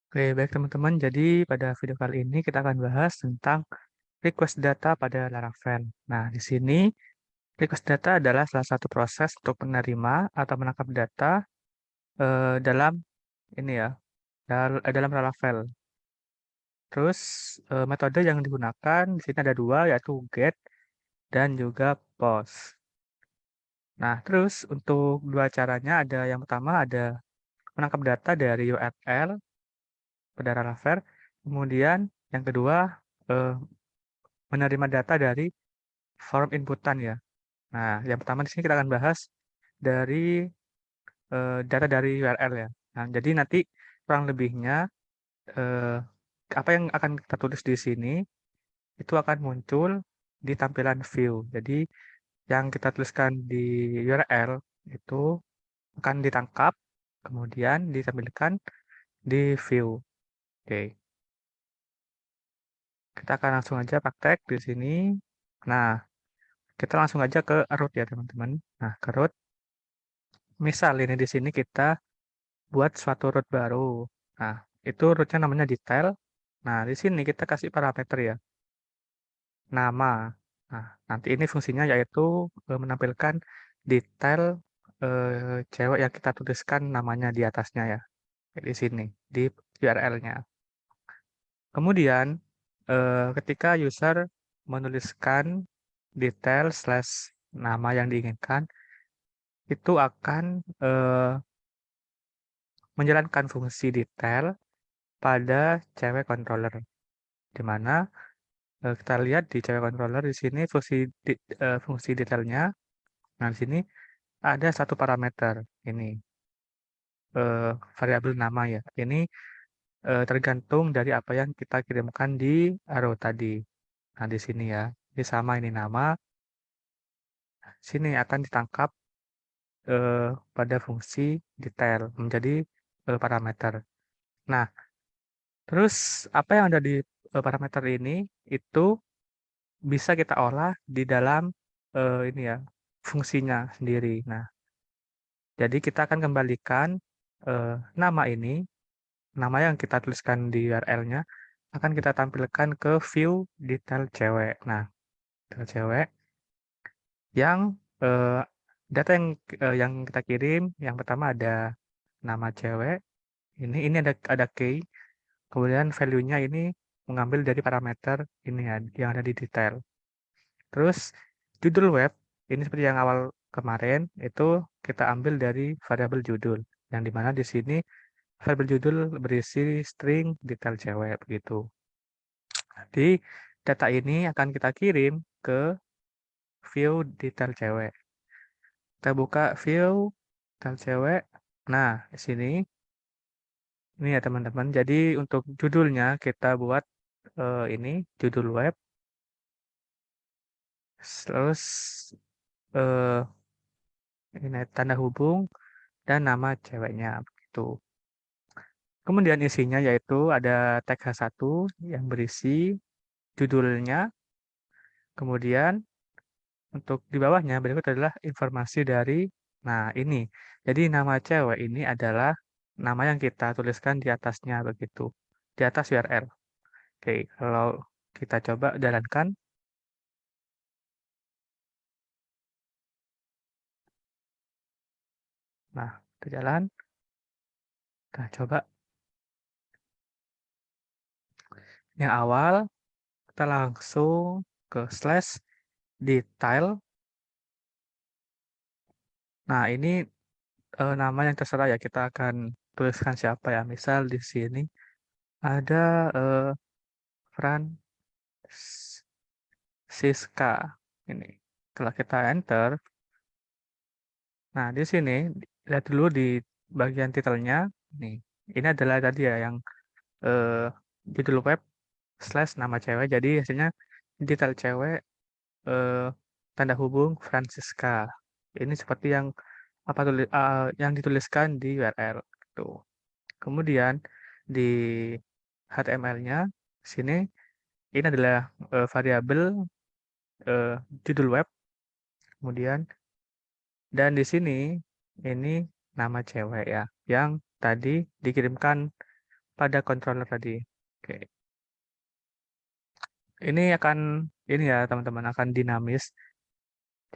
Oke, baik teman-teman. Jadi pada video kali ini kita akan bahas tentang request data pada Laravel. Nah, di sini request data adalah salah satu proses untuk menerima atau menangkap data dalam ini ya, dalam Laravel. Terus metode yang digunakan di sini ada dua, yaitu get dan juga post. Nah, terus untuk dua caranya ada yang pertama ada menangkap data dari URL pada Laravel, kemudian yang kedua eh, menerima data dari form inputan ya. Nah, yang pertama di sini kita akan bahas dari data dari URL ya. Nah, jadi nanti kurang lebihnya eh, apa yang akan kita tulis di sini itu akan muncul di tampilan view. Jadi yang kita tuliskan di URL itu akan ditangkap kemudian ditampilkan di view. Oke, kita akan langsung aja praktek di sini. Nah, kita langsung aja ke root ya teman-teman. Nah, ke root. Misal ini di sini kita buat suatu root baru. Nah, itu rootnya namanya detail. Nah, di sini kita kasih parameter ya, nama. Nah, nanti ini fungsinya yaitu menampilkan detail cewek yang kita tuliskan namanya di atasnya ya, di sini, di URL-nya. Kemudian, ketika user menuliskan detail slash nama yang diinginkan, itu akan menjalankan fungsi detail pada cewek controller, di mana kita lihat di cewek controller di sini fungsi detailnya. Nah, di sini ada satu parameter ini variabel nama ya. Ini tergantung dari apa yang kita kirimkan di arrow tadi. Nah, di sini ya. Ini sama ini nama. Sini akan ditangkap pada fungsi detail menjadi parameter. Nah, terus apa yang ada di parameter ini itu bisa kita olah di dalam ini ya, fungsinya sendiri. Nah, jadi kita akan kembalikan nama ini, nama yang kita tuliskan di URL-nya akan kita tampilkan ke view detail cewek. Nah, detail cewek yang data yang kita kirim yang pertama ada nama cewek, ini ada key, kemudian value-nya ini mengambil dari parameter ini ya, yang ada di detail. Terus judul web, ini seperti yang awal kemarin, itu kita ambil dari variabel judul. Yang dimana di sini variabel judul berisi string detail cewek, begitu. Jadi data ini akan kita kirim ke view detail cewek. Kita buka view detail cewek. Nah, di sini, ini ya teman-teman. Jadi untuk judulnya kita buat ini, judul web. Terus eh, ini tanda hubung dan nama ceweknya begitu. Kemudian isinya yaitu ada tag H1 yang berisi judulnya, kemudian untuk di bawahnya berikut adalah informasi dari, nah ini, jadi nama cewek ini adalah nama yang kita tuliskan di atasnya begitu, di atas URL. Oke, kalau kita coba jalankan, nah kita jalan, kita coba yang awal, kita langsung ke slash detail. Nah, ini nama yang terserah ya, kita akan tuliskan siapa ya. Misal di sini ada Francisca. Ini. Setelah kita enter, nah di sini lihat dulu di bagian titelnya. Nih, ini adalah tadi ya yang eh, judul web slash nama cewek. Jadi hasilnya detail cewek eh, tanda hubung Francisca. Ini seperti yang yang dituliskan di URL. Tuh. Kemudian di HTML-nya sini ini adalah variabel eh, judul web, kemudian dan di sini ini nama cewek ya yang tadi dikirimkan pada controller tadi. Oke. Ini akan ini ya teman-teman, akan dinamis.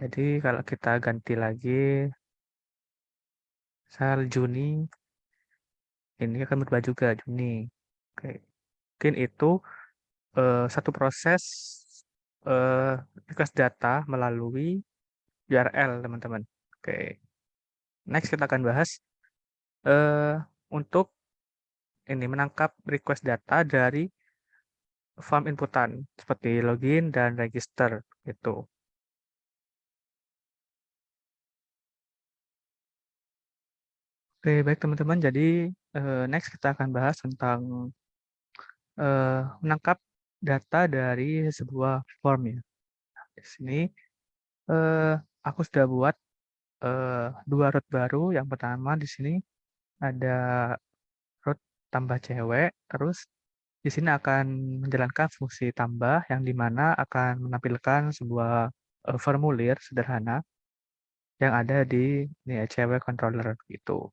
Jadi kalau kita ganti lagi misal Juni, ini akan berubah juga Juni. Oke. Mungkin itu satu proses request data melalui URL teman-teman. Oke. Next kita akan bahas untuk ini menangkap request data dari form inputan seperti login dan register gitu. Oke, baik teman-teman. Jadi next kita akan bahas tentang menangkap data dari sebuah form ya. Di sini aku sudah buat 2 root baru. Yang pertama di sini ada root tambah cewek, terus di sini akan menjalankan fungsi tambah yang di mana akan menampilkan sebuah formulir sederhana yang ada di ini ya, cewek controller gitu.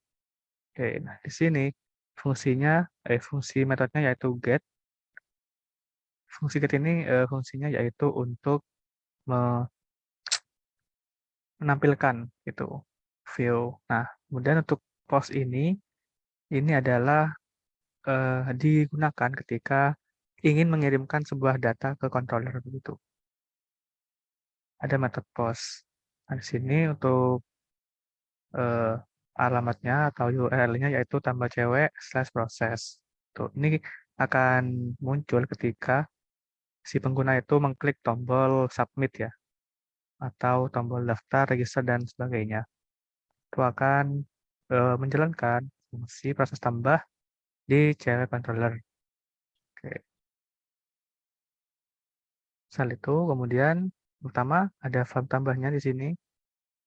Oke, nah di sini fungsinya fungsi metodenya yaitu get. Fungsi get ini fungsinya yaitu untuk menampilkan gitu view. Nah, kemudian untuk post ini adalah digunakan ketika ingin mengirimkan sebuah data ke controller begitu. Ada metode post. Nah, di sini untuk eh, alamatnya atau URL-nya yaitu tambah cewek slash proses. Tuh, ini akan muncul ketika si pengguna itu mengklik tombol submit ya, atau tombol daftar, register, dan sebagainya. Itu akan menjalankan fungsi proses tambah di cewek controller. Oke. Misal itu, kemudian pertama ada form tambahnya di sini.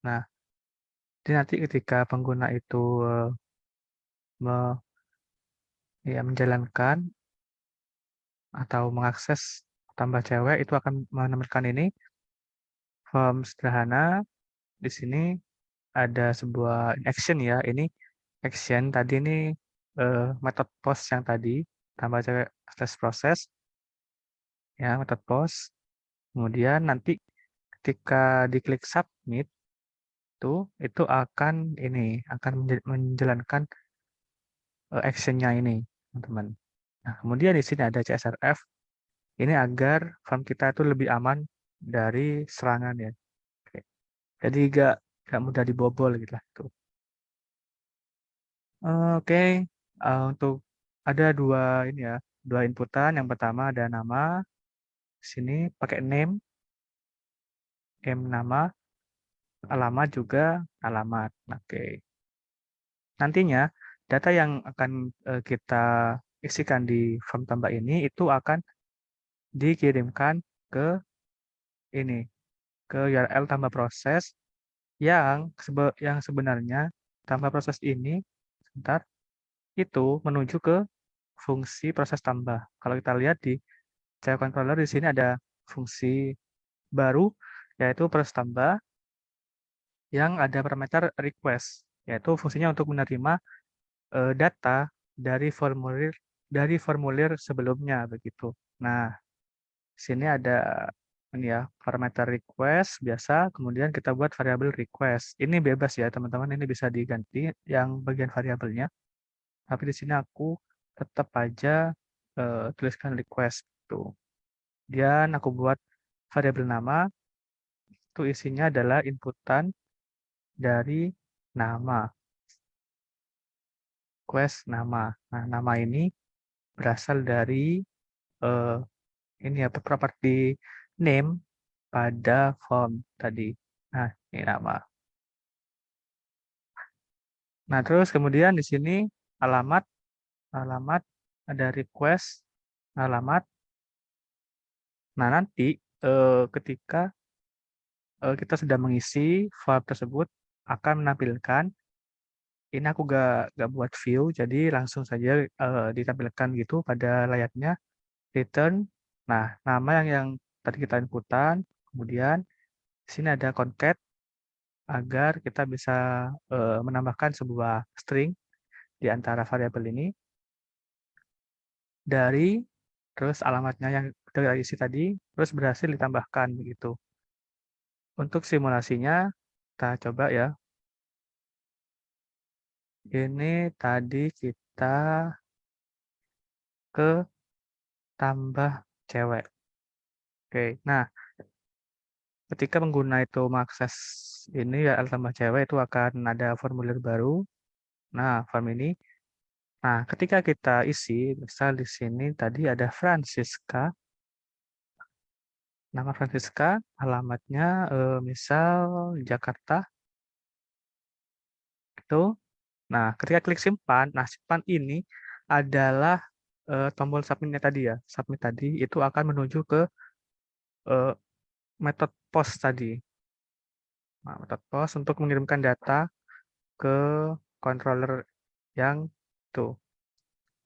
Nah, jadi nanti ketika pengguna itu menjalankan atau mengakses tambah cewek itu akan menemukan ini form sederhana. Di sini ada sebuah action ya. Ini action tadi ini metode post yang tadi tambah cewek slash proses ya metode post. Kemudian nanti ketika diklik submit itu akan ini akan menjalankan action-nya ini, teman-teman. Nah, kemudian di sini ada CSRF. Ini agar form kita itu lebih aman dari serangan ya. Oke. Jadi nggak mudah dibobol gitu lah. Tuh. Oke, untuk ada dua ini ya, dua inputan. Yang pertama ada nama. Sini pakai name nama, alamat juga alamat. Oke. Nantinya data yang akan kita isikan di form tambah ini itu akan dikirimkan ke ini, ke URL tambah proses yang sebenarnya tambah proses ini sebentar itu menuju ke fungsi proses tambah. Kalau kita lihat di Java controller di sini ada fungsi baru yaitu proses tambah yang ada parameter request, yaitu fungsinya untuk menerima data dari formulir sebelumnya begitu. Nah, di sini ada ini ya, parameter request biasa, kemudian kita buat variabel request. Ini bebas ya, teman-teman, ini bisa diganti yang bagian variabelnya. Tapi di sini aku tetap aja tuliskan request tuh. Kemudian aku buat variabel nama, itu isinya adalah inputan dari nama, request nama. Nah, nama ini berasal dari eh, ini ya, properti name pada form tadi. Nah, ini nama. Nah, terus kemudian di sini alamat, alamat ada request, alamat. Nah, nanti ketika kita sudah mengisi form tersebut akan menampilkan ini aku gak buat view, jadi langsung saja ditampilkan gitu pada layarnya return. Nah, nama yang tadi kita inputan, kemudian di sini ada concat agar kita bisa menambahkan sebuah string di antara variabel ini. dari, terus alamatnya yang udah kita isi tadi, terus berhasil ditambahkan begitu. Untuk simulasinya, kita coba ya. Ini tadi kita ke tambah cewek. Oke, nah ketika pengguna itu mengakses ini ya tambah cewek itu akan ada formulir baru. Nah, form ini, nah ketika kita isi, misal di sini tadi ada Francisca, nama Francisca, alamatnya misal Jakarta, itu. Nah, ketika klik simpan, nah simpan ini adalah tombol submit tadi ya. Submit tadi itu akan menuju ke eh, metode post tadi. Nah, metode post untuk mengirimkan data ke controller yang itu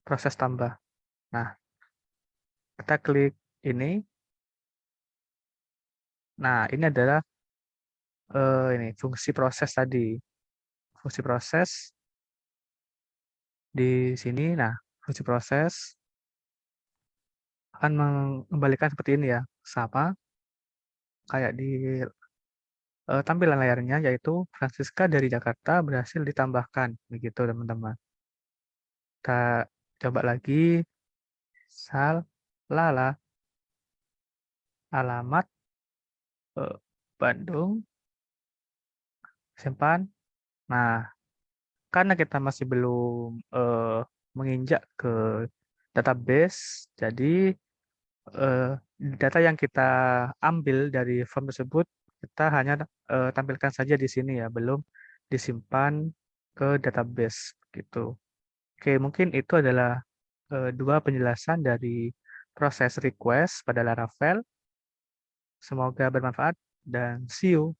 proses tambah. Nah, kita klik ini. Nah, ini adalah ini fungsi proses tadi. Fungsi proses di sini. Nah, fungsi proses akan mengembalikan seperti ini ya, sama kayak di tampilan layarnya, yaitu Francisca dari Jakarta berhasil ditambahkan, begitu teman-teman. Kita coba lagi, lala, alamat Bandung, simpan. Nah, karena kita masih belum menginjak ke database, jadi eh, data yang kita ambil dari form tersebut kita hanya tampilkan saja di sini ya, belum disimpan ke database gitu. Oke, mungkin itu adalah dua penjelasan dari proses request pada Laravel. Semoga bermanfaat dan see you.